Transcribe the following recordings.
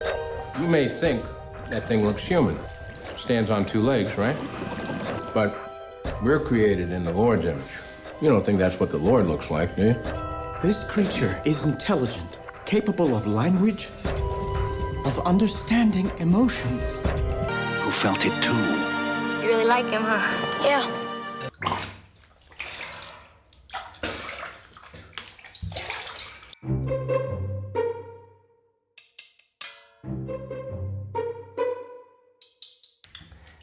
You may think that thing looks human. Stands on two legs, right? But we're created in the Lord's image. You don't think that's what the Lord looks like, do you? This creature is intelligent, capable of language, of understanding emotions. Who felt it too? You really like him, huh? Yeah.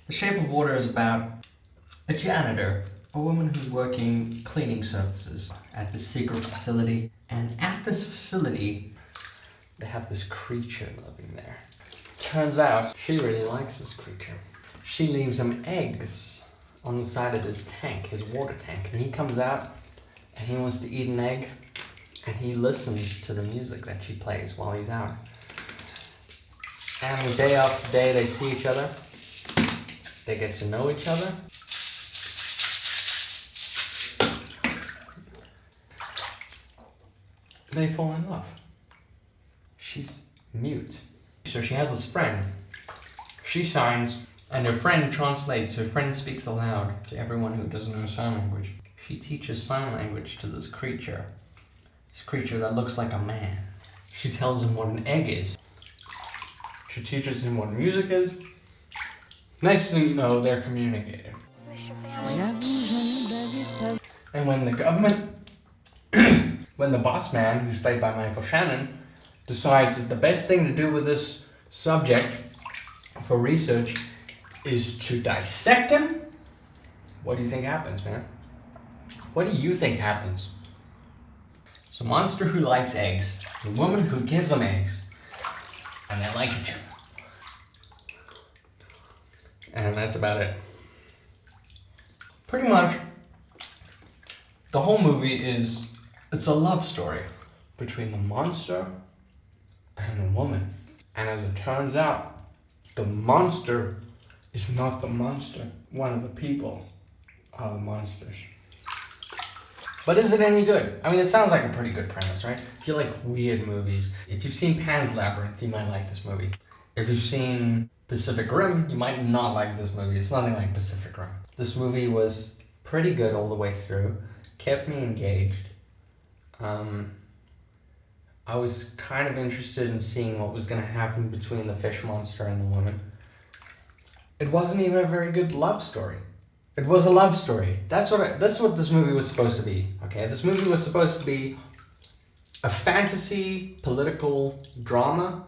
The Shape of Water is about a janitor, a woman who's working cleaning services at this secret facility. And at this facility, they have this creature living there. Turns out, she really likes this creature. She leaves him eggs on the side of his tank, his water tank. And he comes out and he wants to eat an egg. And he listens to the music that she plays while he's out. And day after day, they see each other. They get to know each other. They fall in love. She's mute. So she has this friend. She signs, and her friend translates. Her friend speaks aloud to everyone who doesn't know sign language. She teaches sign language to this creature. This creature that looks like a man. She tells him what an egg is. She teaches him what music is. Next thing you know, they're communicating. Miss your family. And when the government, when the boss man, who's played by Michael Shannon, decides that the best thing to do with this subject for research is to dissect him, what do you think happens, man? What do you think happens? It's a monster who likes eggs, a woman who gives them eggs, and they like each other. And that's about it. Pretty much, the whole movie it's a love story between the monster and the woman. And as it turns out, the monster is not the monster. One of the people are the monsters. But is it any good? I mean, it sounds like a pretty good premise, right? If you like weird movies, if you've seen Pan's Labyrinth, you might like this movie. If you've seen Pacific Rim, you might not like this movie. It's nothing like Pacific Rim. This movie was pretty good all the way through. Kept me engaged. I was kind of interested in seeing what was going to happen between the fish monster and the woman. It wasn't even a very good love story. It was a love story. That's what this movie was supposed to be. Okay, this movie was supposed to be a fantasy political drama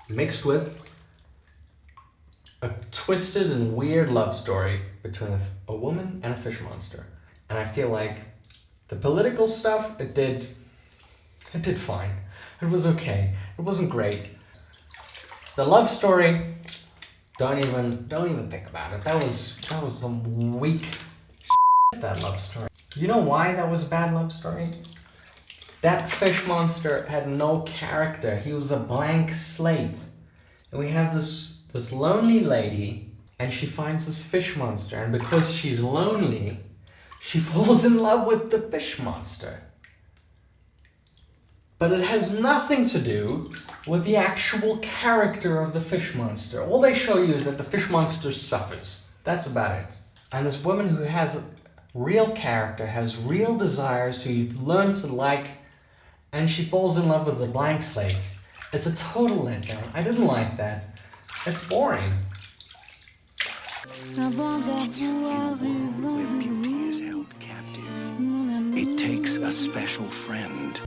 mixed with a twisted and weird love story between a woman and a fish monster. And I feel like the political stuff, it did fine. It was okay. It wasn't great. The love story, don't even think about it. That was some weak shit, that love story. You know why that was a bad love story? That fish monster had no character. He was a blank slate. And we have this lonely lady, and she finds this fish monster, and because she's lonely, she falls in love with the fish monster. But it has nothing to do with the actual character of the fish monster. All they show you is that the fish monster suffers. That's about it. And this woman who has a real character, has real desires, who you've learned to like, and she falls in love with the blank slate. It's a total letdown. I didn't like that. It's boring. In a world where beauty is held captive, it takes a special friend.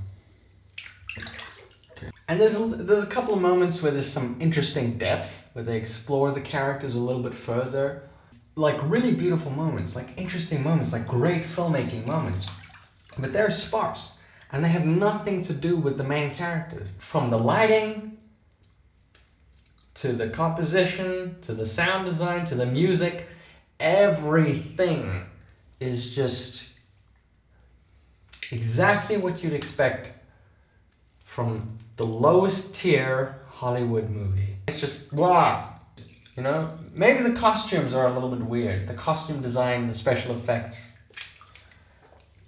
And there's a couple of moments where there's some interesting depth, where they explore the characters a little bit further. Like really beautiful moments, like interesting moments, like great filmmaking moments. But they're sparse, and they have nothing to do with the main characters. From the lighting, to the composition, to the sound design, to the music, everything is just exactly what you'd expect from the lowest tier Hollywood movie. It's just blah. You know, maybe the costumes are a little bit weird. The costume design, the special effects.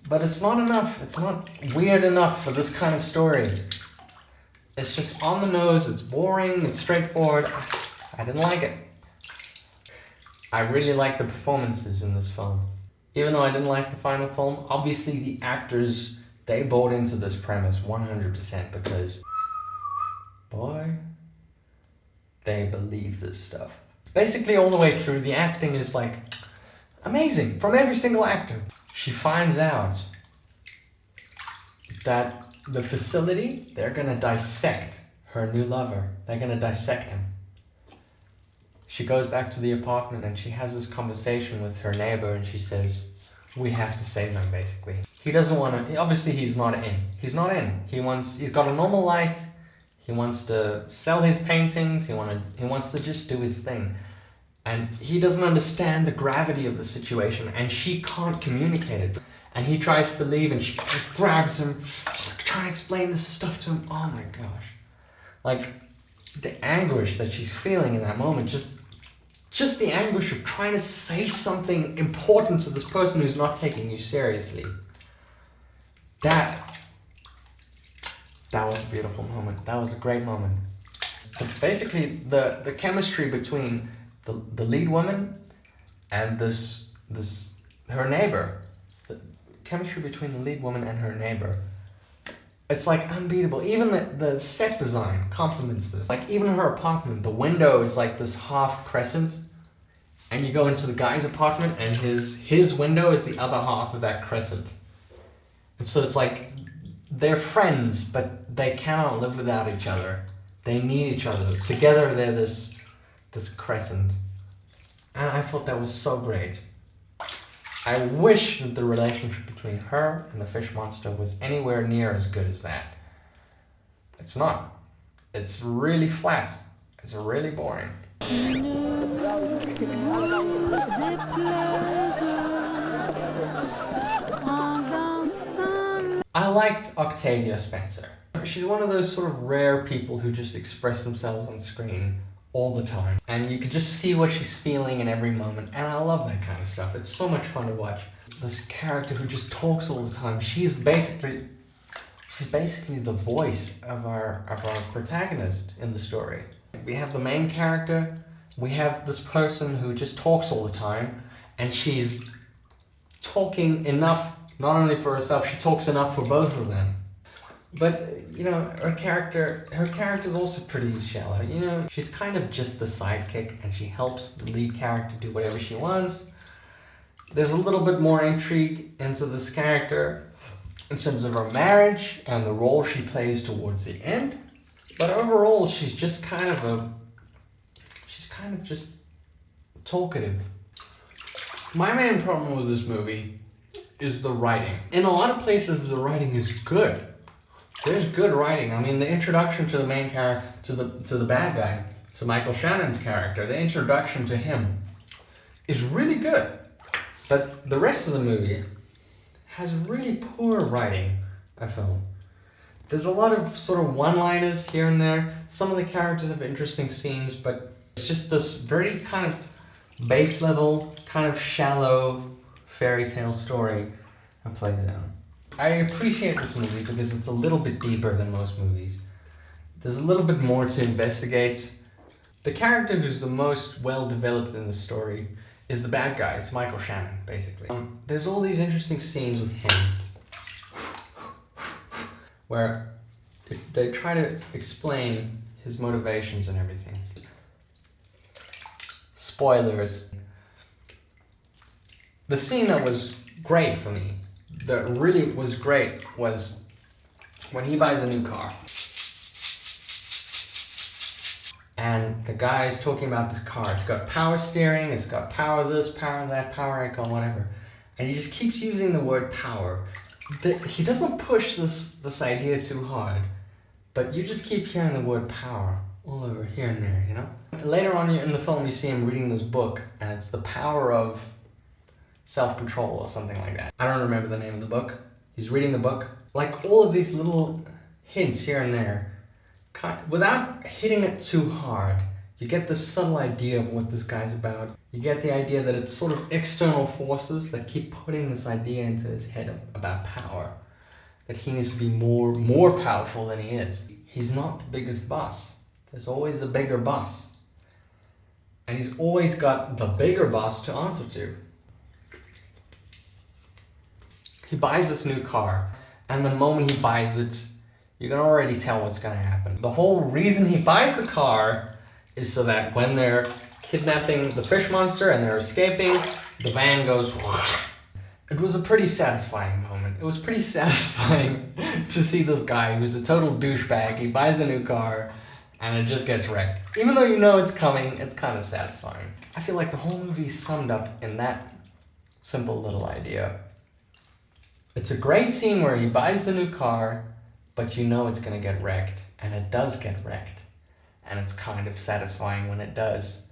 But it's not enough. It's not weird enough for this kind of story. It's just on the nose, it's boring, it's straightforward. I didn't like it. I really like the performances in this film. Even though I didn't like the final film, obviously the actors, they bought into this premise 100% because, boy, they believe this stuff. Basically all the way through, the acting is like amazing from every single actor. She finds out that the facility, they're gonna dissect her new lover. They're gonna dissect him. She goes back to the apartment and she has this conversation with her neighbor and she says, we have to save him, basically. He doesn't want to, obviously he's not in. He's not in. He's got a normal life. He wants to sell his paintings. He wants to just do his thing. And he doesn't understand the gravity of the situation and she can't communicate it. And he tries to leave and she grabs him, trying to explain this stuff to him. Oh my gosh. Like, the anguish that she's feeling in that moment, just the anguish of trying to say something important to this person who's not taking you seriously. That was a beautiful moment. That was a great moment. But basically, the chemistry between the lead woman and her neighbor, the chemistry between the lead woman and her neighbor, it's like unbeatable. Even the set design complements this. Like even her apartment, the window is like this half crescent, and you go into the guy's apartment and his window is the other half of that crescent. And so it's like they're friends, but they cannot live without each other. They need each other. Together they're this crescent. And I thought that was so great. I wish that the relationship between her and the fish monster was anywhere near as good as that. It's not. It's really flat. It's really boring. I liked Octavia Spencer. She's one of those sort of rare people who just express themselves on screen all the time. And you can just see what she's feeling in every moment. And I love that kind of stuff. It's so much fun to watch. This character who just talks all the time. She's basically the voice of our protagonist in the story. We have the main character. We have this person who just talks all the time. And she's talking enough, not only for herself, she talks enough for both of them. But, you know, her character's also pretty shallow, you know? She's kind of just the sidekick and she helps the lead character do whatever she wants. There's a little bit more intrigue into this character in terms of her marriage and the role she plays towards the end. But overall, she's kind of just talkative. My main problem with this movie is the writing. In a lot of places, the writing is good. There's good writing. I mean, the introduction to the main character, to the bad guy, to Michael Shannon's character, the introduction to him is really good. But the rest of the movie has really poor writing, I feel. There's a lot of sort of one-liners here and there. Some of the characters have interesting scenes, but it's just this very kind of base level, kind of shallow fairy tale story that plays out. I appreciate this movie because it's a little bit deeper than most movies. There's a little bit more to investigate. The character who's the most well developed in the story is the bad guy. It's Michael Shannon, basically. There's all these interesting scenes with him where they try to explain his motivations and everything. Spoilers. The scene that was great for me, that really was great, was when he buys a new car. And the guy's talking about this car. It's got power steering, it's got power this, power that, power icon, whatever. And he just keeps using the word power. He doesn't push this idea too hard, but you just keep hearing the word power all over here and there, you know? Later on in the film, you see him reading this book, and it's The Power of Self-Control or something like that. I don't remember the name of the book. He's reading the book. Like all of these little hints here and there, without hitting it too hard, you get this subtle idea of what this guy's about. You get the idea that it's sort of external forces that keep putting this idea into his head about power. That he needs to be more powerful than he is. he's not the biggest boss. There's always a bigger boss. And he's always got the bigger boss to answer to. He buys this new car, and the moment he buys it, you can already tell what's gonna happen. The whole reason he buys the car is so that when they're kidnapping the fish monster and they're escaping, the van goes whoosh. It was a pretty satisfying moment. It was pretty satisfying to see this guy who's a total douchebag. He buys a new car and it just gets wrecked. Even though you know it's coming, it's kind of satisfying. I feel like the whole movie is summed up in that simple little idea. It's a great scene where he buys the new car, but you know it's gonna get wrecked, and it does get wrecked. And it's kind of satisfying when it does.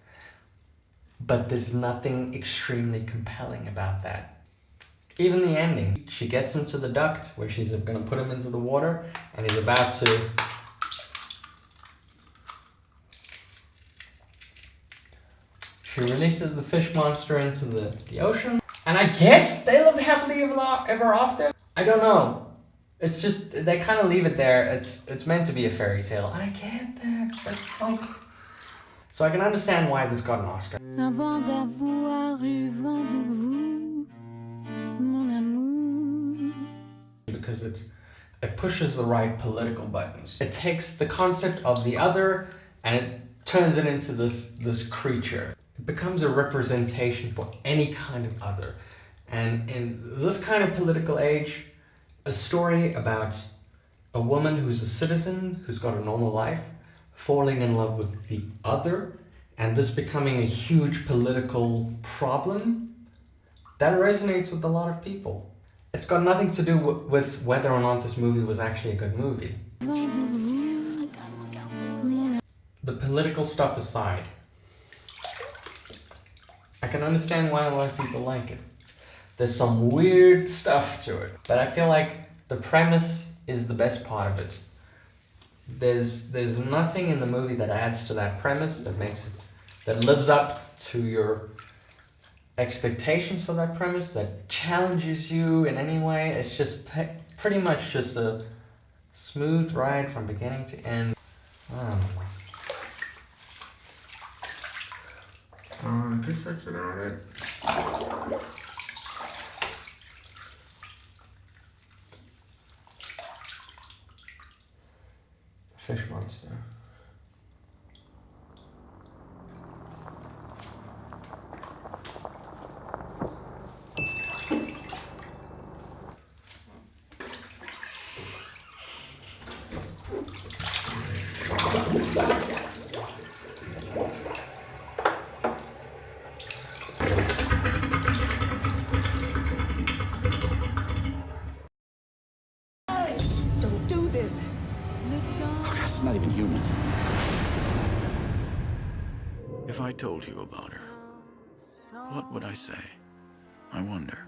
But there's nothing extremely compelling about that. Even the ending, she gets him to the duct where she's gonna put him into the water, and he's about to she releases the fish monster into the ocean, and I guess they live happily ever after. I don't know. It's just, they kind of leave it there. It's meant to be a fairy tale. I get that, but like, so I can understand why this got an Oscar. Because it pushes the right political buttons. It takes the concept of the other and it turns it into this creature. It becomes a representation for any kind of other. And in this kind of political age, a story about a woman who's a citizen, who's got a normal life, falling in love with the other, and this becoming a huge political problem, that resonates with a lot of people. It's got nothing to do with whether or not this movie was actually a good movie. The political stuff aside, I can understand why a lot of people like it. There's some weird stuff to it, but I feel like the premise is the best part of it. There's nothing in the movie that adds to that premise, that makes it, that lives up to your expectations for that premise, that challenges you in any way. It's just pretty much just a smooth ride from beginning to end. I guess that's about it. Fish monster. Don't do this. Oh, God, it's not even human. If I told you about her, what would I say? I wonder.